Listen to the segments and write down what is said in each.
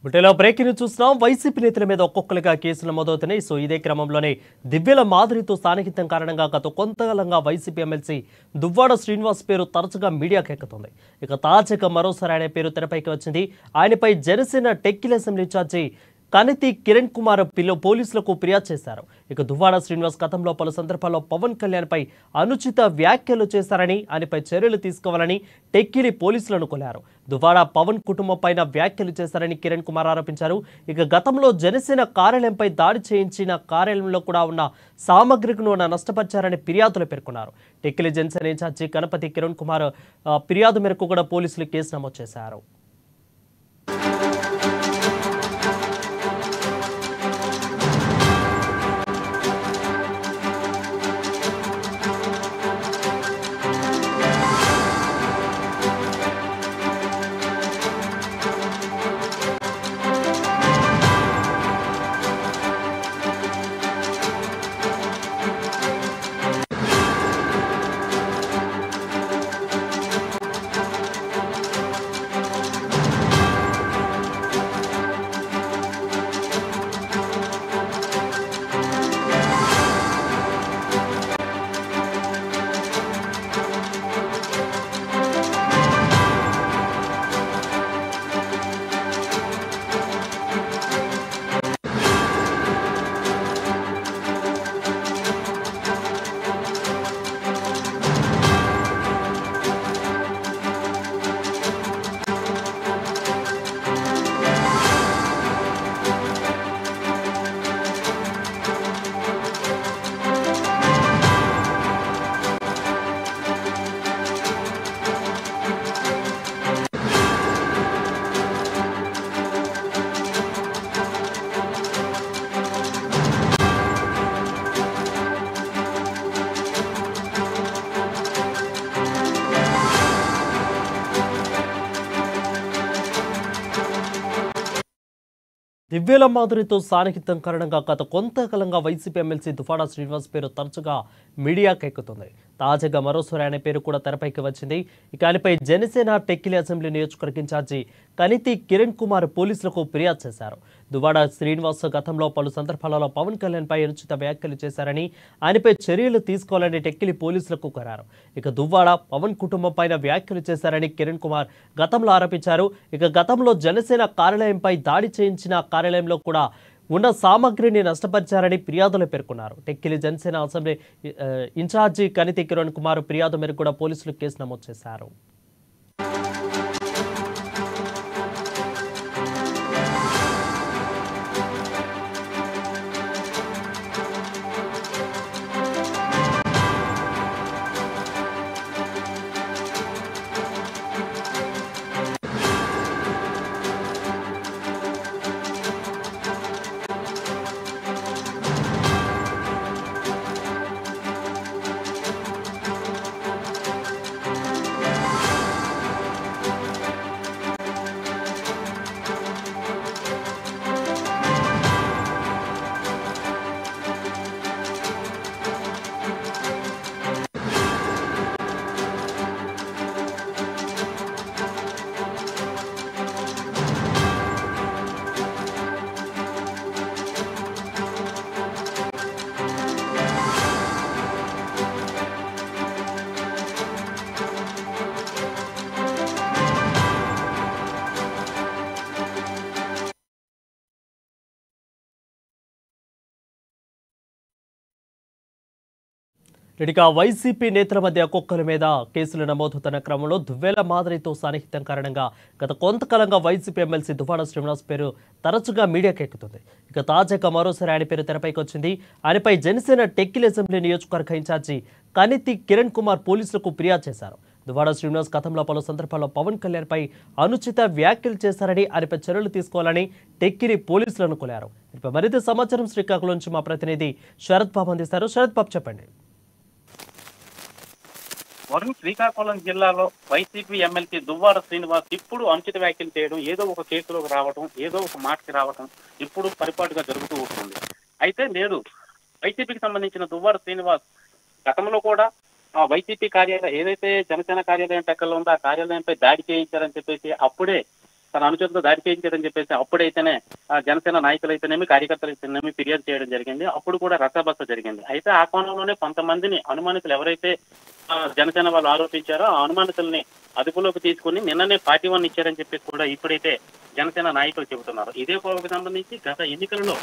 బుటేలో breaking చూస్తున్నాం. YCP నేతల మీద ఒక్కొక్కరిగా కేసులు నమోదవుతున్నాయి. ఇదే క్రమంలోనే దివ్యల మాదిరితో సాన్నిహిత్యం కారణంగా గత కొంతకాలంగా వైసీపీ ఎమ్మెల్సీ దువ్వాడ శ్రీనివాస్ పేరు తరచుగా మీడియాకి ఎక్కుతుంది. ఇక తాజాగా మరోసారి ఆయన పేరు తెరపైకి వచ్చింది. ఆయనపై జనసేన టెక్కిల్ అసెంబ్లీ ఇన్ఛార్జి కనితి కిరణ్ కుమార్ పోలీసులకు ఫిర్యాదు చేశారు. ఇక దువ్వాడ శ్రీనివాస్ గతంలో పలు సందర్భాల్లో పవన్ కళ్యాణ్ పై అనుచిత వ్యాఖ్యలు చేశారని, ఆయనపై చర్యలు తీసుకోవాలని టెక్కిలి పోలీసులను కోరారు. దువ్వాడ పవన్ కుటుంబం పైన వ్యాఖ్యలు చేశారని కిరణ్ కుమార్ ఆరోపించారు. ఇక గతంలో జనసేన కార్యాలయంపై దాడి చేయించిన కార్యాలయంలో కూడా ఉన్న సామగ్రిను నష్టపరిచారని ఫిర్యాదులు పేర్కొన్నారు. టెక్కిలి జనసేన ఇన్ఛార్జి కనపతి కిరణ్ కుమార్ ఫిర్యాదు మేరకు కూడా పోలీసులు కేసు నమోదు చేశారు. దివ్యల మాధురితో సాన్నిహిత్యం కారణంగా గత కొంతకాలంగా వైసీపీ ఎమ్మెల్సీ దువ్వాడ శ్రీనివాస్ పేరు తరచుగా మీడియాకి ఎక్కుతుంది. తాజాగా మరోసారి ఆయన పేరు కూడా తెరపైకి వచ్చింది. ఇక ఆయనపై జనసేన టెక్కిలి అసెంబ్లీ నియోజకవర్గ ఇన్ఛార్జి కనితి కిరణ్ కుమార్ పోలీసులకు ఫిర్యాదు చేశారు. దువ్వాడ శ్రీనివాస్ గతంలో పలు సందర్భాలలో పవన్ కళ్యాణ్ పై అనుచిత వ్యాఖ్యలు చేశారని, ఆయనపై చర్యలు తీసుకోవాలని టెక్కిలి పోలీసులకు కోరారు. ఇక దువ్వాడ పవన్ కుటుంబం పైన వ్యాఖ్యలు చేశారని కిరణ్ కుమార్ గతంలో ఆరోపించారు. ఇక గతంలో జనసేన కార్యాలయంపై దాడి చేయించిన కార్యాలయంలో కూడా ఉన్న సామగ్రిని నష్టపరిచారని ఫిర్యాదులు పేర్కొన్నారు. టెక్కిలి జనసేన అసెంబ్లీ ఇన్ఛార్జి కనితి కిరణ్ కుమార్ ఫిర్యాదు మేరకు కూడా పోలీసులు కేసు నమోదు చేశారు. ఇక వైసీపీ నేతల మధ్య ఒక్కొక్కరి మీద కేసులు నమోదవుతున్న క్రమంలో దువ్వేల మాదిరితో సాన్నిహిత్యం కారణంగా గత కొంతకాలంగా వైసీపీ ఎమ్మెల్సీ దువ్వాడ శ్రీనివాస్ పేరు తరచుగా మీడియాకి ఎక్కుతుంది. ఇక తాజాగా మరోసారి ఆయన పేరు తెరపైకి వచ్చింది. ఆయనపై జనసేన టెక్కిలి అసెంబ్లీ నియోజకవర్గ ఇన్ఛార్జి కనితి కిరణ్ కుమార్ పోలీసులకు ఫిర్యాదు చేశారు. దువ్వాడ శ్రీనివాస్ గతంలో పలు సందర్భాల్లో పవన్ కళ్యాణ్ పై అనుచిత వ్యాఖ్యలు చేశారని, ఆయనపై చర్యలు తీసుకోవాలని టెక్కిలి పోలీసులను కోరారు. ఇక మరింత సమాచారం శ్రీకాకుళం నుంచి మా ప్రతినిధి శరత్ బాబు అందిస్తారు. శరత్ బాబు, చెప్పండి. వరుణ్, శ్రీకాకుళం జిల్లాలో వైసీపీ ఎమ్మెల్సీ దువ్వాడ శ్రీనివాస్ ఇప్పుడు అనుచిత వ్యాఖ్యలు చేయడం, ఏదో ఒక కేసులోకి రావడం, ఏదో ఒక మాటకి రావడం ఇప్పుడు పరిపాటుగా జరుగుతూ ఉంటుంది. అయితే నేడు వైసీపీకి సంబంధించిన దువ్వాడ శ్రీనివాస్ గతంలో కూడా వైసీపీ కార్యాలయం ఏదైతే జనసేన కార్యాలయం పక్కన ఉందో ఆ కార్యాలయంపై దాడి చేయించారని చెప్పేసి అప్పుడే తన అనుచరులతో దాడి చేయించారని చెప్పేసి అప్పుడైతేనే జనసేన నాయకులు అయితేనేమి కార్యకర్తలు అయితేనేమి ఫిర్యాదు చేయడం జరిగింది. అప్పుడు కూడా రసాబస జరిగింది. అయితే ఆ కోణంలోనే కొంతమందిని అనుమానితులు ఎవరైతే జనసేన వాళ్ళు ఆరోపించారో ఆ అనుమానితుల్ని అదుపులోకి తీసుకుని నిన్ననే 41 ఇచ్చారని చెప్పేసి కూడా ఇప్పుడైతే జనసేన నాయకులు చెబుతున్నారు. ఇదే కోవకు సంబంధించి గత ఎన్నికలలో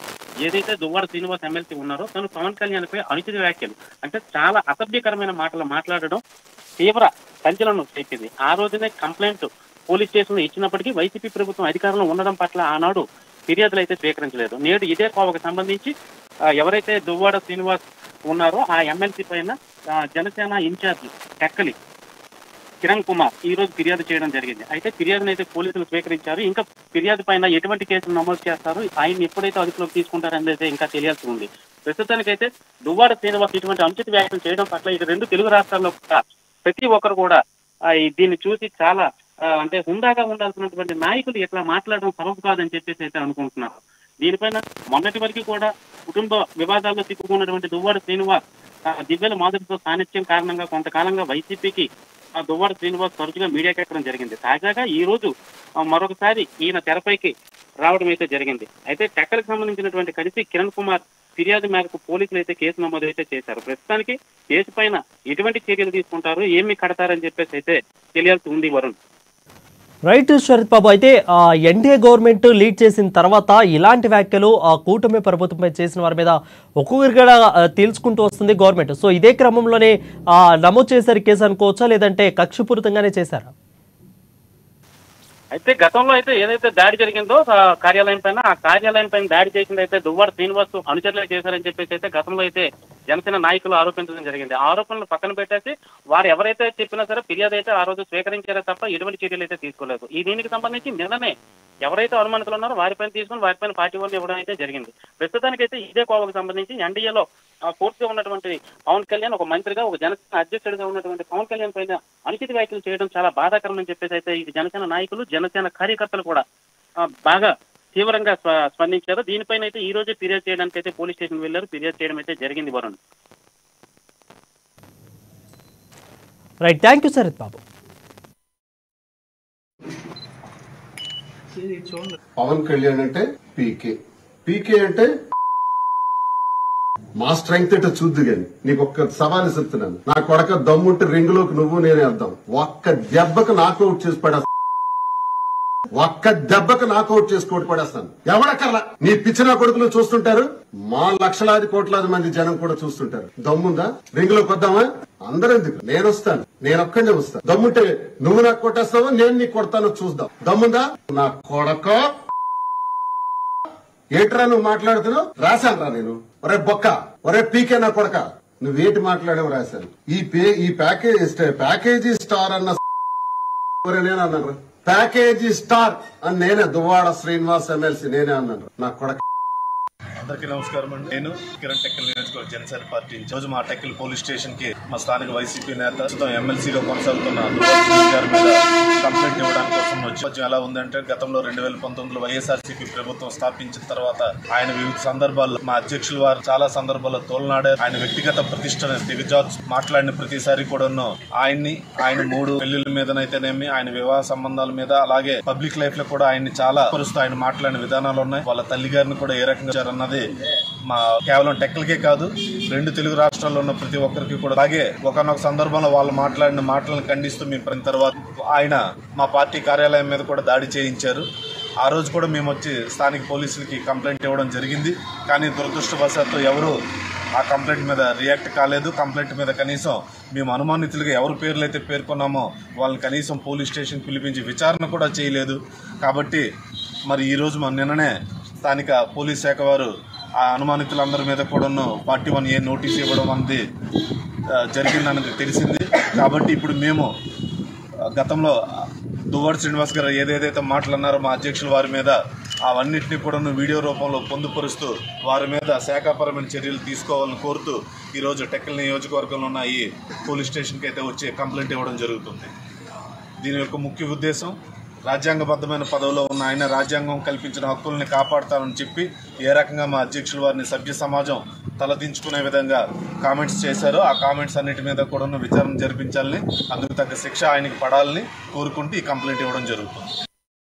ఏదైతే దువ్వాడ శ్రీనివాస్ ఎమ్మెల్సీ ఉన్నారో తను పవన్ కళ్యాణ్ పై అనుచిత వ్యాఖ్యలు అంటే చాలా అసభ్యకరమైన మాటలు మాట్లాడడం తీవ్ర సంచలనం చేసింది. ఆ రోజునే కంప్లైంట్ పోలీస్ స్టేషన్ లో ఇచ్చినప్పటికీ వైసీపీ ప్రభుత్వం అధికారంలో ఉండడం పట్ల ఆనాడు ఫిర్యాదులు అయితే స్వీకరించలేదు. నేడు ఇదే కోవకు సంబంధించి ఎవరైతే దువ్వాడ శ్రీనివాస్ ఉన్నారో ఆ ఎమ్మెల్సీ పైన జనసేన ఇన్ఛార్జ్ టెక్కలి కిరణ్ కుమార్ ఈ రోజు ఫిర్యాదు చేయడం జరిగింది. అయితే ఫిర్యాదును అయితే పోలీసులు స్వీకరించారు. ఇంకా ఫిర్యాదు పైన ఎటువంటి కేసులు నమోదు చేస్తారు, ఆయన ఎప్పుడైతే అదుపులోకి తీసుకుంటారనేది ఇంకా తెలియాల్సి ఉంది. ప్రస్తుతానికైతే దువ్వాడ శ్రీనివాస్ ఇటువంటి అనుచిత వ్యాఖ్యలు చేయడం పట్ల ఇటు 2 తెలుగు రాష్ట్రాల్లో కూడా ప్రతి ఒక్కరు కూడా దీన్ని చూసి చాలా అంటే హుందాగా ఉండాల్సినటువంటి నాయకులు ఇట్లా మాట్లాడడం సబబు కాదని చెప్పేసి అయితే అనుకుంటున్నారు. దీనిపైన మొన్నటి వరకు కూడా కుటుంబ వివాదాల్లో చిక్కుకున్నటువంటి దువ్వాడ శ్రీనివాస్ దివ్యల మాధురితో సాన్నిధ్యం కారణంగా కొంతకాలంగా వైసీపీకి దువ్వాడ శ్రీనివాస్ తరచుగా మీడియాకి ఎక్కడం జరిగింది. తాజాగా ఈ రోజు మరొకసారి ఈయన తెరపైకి రావడం అయితే జరిగింది. అయితే టెక్కలకు సంబంధించినటువంటి కలిసి కిరణ్ కుమార్ ఫిర్యాదు మేరకు పోలీసులు అయితే కేసు నమోదు అయితే చేశారు. ప్రస్తుతానికి కేసు పైన ఎటువంటి చర్యలు తీసుకుంటారు, ఏమి కడతారని చెప్పేసి అయితే తెలియాల్సి ఉంది వరుణ్. రైట్ శరత్ బాబు, అయితే ఎన్డీఏ గవర్నమెంట్ లీడ్ చేసిన తర్వాత ఇలాంటి వ్యాఖ్యలు కూటమి ప్రభుత్వంపై చేసిన వారి మీద ఒక్కొక్కరిగా తేల్చుకుంటూ వస్తుంది గవర్నమెంట్. సో ఇదే క్రమంలోనే నమోదు చేశారు కేసు అనుకోవచ్చా, లేదంటే కక్షపూరితంగానే చేశారా? అయితే గతంలో అయితే ఏదైతే దాడి జరిగిందో కార్యాలయం పైన ఆ కార్యాలయం పైన దాడి చేసింది అయితే దువ్వాడ శ్రీనివాస్ అనుచరులే చేశారని చెప్పేసి అయితే గతంలో అయితే జనసేన నాయకులు ఆరోపించడం జరిగింది. ఆరోపణలు పక్కన పెట్టేసి వారు ఎవరైతే చెప్పినా సరే ఫిర్యాదు అయితే ఆ రోజు స్వీకరించారే తప్ప ఎటువంటి చర్యలు అయితే తీసుకోలేదు. ఈ దీనికి సంబంధించి నిన్ననే ఎవరైతే అనుమానితులు ఉన్నారో వారిపైన తీసుకుని వారిపైన 41 ఇవ్వడం అయితే జరిగింది. ప్రస్తుతానికైతే ఇదే కోవకు సంబంధించి ఎన్డీఏలో పూర్తిగా ఉన్నటువంటి పవన్ కళ్యాణ్ ఒక మంత్రిగా ఒక జనసేన అధ్యక్షుడిగా ఉన్నటువంటి పవన్ కళ్యాణ్ పైన అనుచిత వ్యాఖ్యలు చేయడం చాలా బాధాకరం అని చెప్పేసి అయితే ఇది జనసేన నాయకులు జనసేన కార్యకర్తలు కూడా బాగా తీవ్రంగా స్పందించారు. దీనిపైన అయితే ఈ రోజే ఫిర్యాదు చేయడానికి అయితే పోలీస్ స్టేషన్ వెళ్లారు. ఫిర్యాదు చేయడం అయితే జరిగింది Varun. Right, thank you Sharath Babu. Pawan Kalyan అంటే పీకే అంటే మా స్ట్రెంగ్త్ ఏంటో చూద్దు గాని నీకు ఒక్క సవాలు చెప్తున్నాను. నా కొడక దమ్ముంటే రింగులోకి నువ్వు నేనే వేద్దాం. ఒక్క దెబ్బకు నాకౌట్ చేసి పడేస్తాను. ఒక్క దెబ్బకు నాకౌట్ చేసి కోటి పడేస్తాను. ఎవడక్కర్లా నీ పిచ్చిన కొడుకులు చూస్తుంటారు, మా లక్షలాది కోట్లాది మంది జనం కూడా చూస్తుంటారు. దమ్ముందా రింగులోకి వద్దామా? అందరూ ఎందుకు, నేను వస్తాను, నేను ఒక్కడే వస్తాను. దమ్ముంటే నువ్వు నాకు కొట్టేస్తావో నేను నీకు కొడతానో చూద్దాం. దమ్ముందా? నా కొడక ఏట్రా నువ్వు మాట్లాడుతున్నావు? రాశాను రా నేను. ఒరే బొక్క, ఒరే పీకే నా కొడక, నువ్వేంటి మాట్లాడావు రాశాను. ఈ ప్యాకేజీ స్టార్ అన్న నేను అన్నాను. ప్యాకేజీ స్టార్ అని నేనే దువ్వాడ శ్రీనివాస్ ఎమ్మెల్సీ నేనే అన్నాను. నా కొడక. అందరికీ నమస్కారం అండి. నేను కిరణ్ టెక్కల్ నియోజకవర్గ జనసేన పార్టీ రోజు మా టెక్కల్ పోలీస్ స్టేషన్ కి మా స్థానిక వైసీపీ నేత ఎమ్మెల్సీగా కొనసాగుతున్న గారి మీద కంప్లైంట్ ఇవ్వడానికి కోసం వచ్చి ఎలా ఉందంటే గతంలో 2019లో వైఎస్ఆర్సీపీ ప్రభుత్వం స్థాపించిన తర్వాత ఆయన వివిధ సందర్భాల్లో మా అధ్యక్షుల వారు చాలా సందర్భాల్లో తోలనాడారు. ఆయన వ్యక్తిగత ప్రతిష్టను దిగజార్చు మాట్లాడిన ప్రతిసారి కూడా ఆయన 3 పెళ్లిళ్ల మీదనైతేనేమి ఆయన వివాహ సంబంధాల మీద అలాగే పబ్లిక్ లైఫ్ లో కూడా ఆయన్ని చాలా పరుస్తూ ఆయన మాట్లాడిన విధానాలు ఉన్నాయి. వాళ్ళ తల్లి గారిని కూడా ఏ రకంగా అన్నది మా కేవలం టెక్కలకే కాదు 2 తెలుగు రాష్ట్రాల్లో ఉన్న ప్రతి ఒక్కరికి కూడా. అలాగే ఒకనొక సందర్భంలో వాళ్ళు మాట్లాడిన మాటలను ఖండిస్తూ మేము తర్వాత ఆయన మా పార్టీ కార్యాలయం మీద కూడా దాడి చేయించారు. ఆ రోజు కూడా మేము వచ్చి స్థానిక పోలీసులకి కంప్లైంట్ ఇవ్వడం జరిగింది. కానీ దురదృష్టవశాత్తు ఎవరు ఆ కంప్లైంట్ మీద రియాక్ట్ కాలేదు. కంప్లైంట్ మీద కనీసం మేము అనుమానితులుగా ఎవరి పేర్లు అయితే పేర్కొన్నామో వాళ్ళని కనీసం పోలీస్ స్టేషన్ పిలిపించి విచారణ కూడా చేయలేదు. కాబట్టి మరి ఈరోజు నిన్ననే స్థానిక పోలీస్ శాఖ వారు ఆ అనుమానితులందరి మీద కూడా 41A నోటీస్ ఇవ్వడం అనేది జరిగిందన్నది తెలిసింది. కాబట్టి ఇప్పుడు మేము గతంలో దువ్వాడ శ్రీనివాస్ గారు ఏదేదైతే మాట్లాడినారో మా అధ్యక్షుల వారి మీద అవన్నింటినీ కూడా వీడియో రూపంలో పొందుపరుస్తూ వారి మీద శాఖాపరమైన చర్యలు తీసుకోవాలని కోరుతూ ఈరోజు టెక్కల్ నియోజకవర్గంలో ఉన్న ఈ పోలీస్ స్టేషన్కి అయితే వచ్చి కంప్లైంట్ ఇవ్వడం జరుగుతుంది. దీని యొక్క ముఖ్య ఉద్దేశం రాజ్యాంగబద్ధమైన పదవిలో ఉన్న ఆయన రాజ్యాంగం కల్పించిన హక్కుల్ని కాపాడతానని చెప్పి ఏ రకంగా మా అధ్యక్షుల వారిని సభ్య సమాజం తలదించుకునే విధంగా కామెంట్స్ చేశారో ఆ కామెంట్స్ అన్నిటి మీద కూడా విచారణ జరిపించాలని, అందుకు తగ్గ శిక్ష ఆయనకి పడాలని కోరుకుంటూ ఈ కంప్లైంట్ ఇవ్వడం జరుగుతుంది.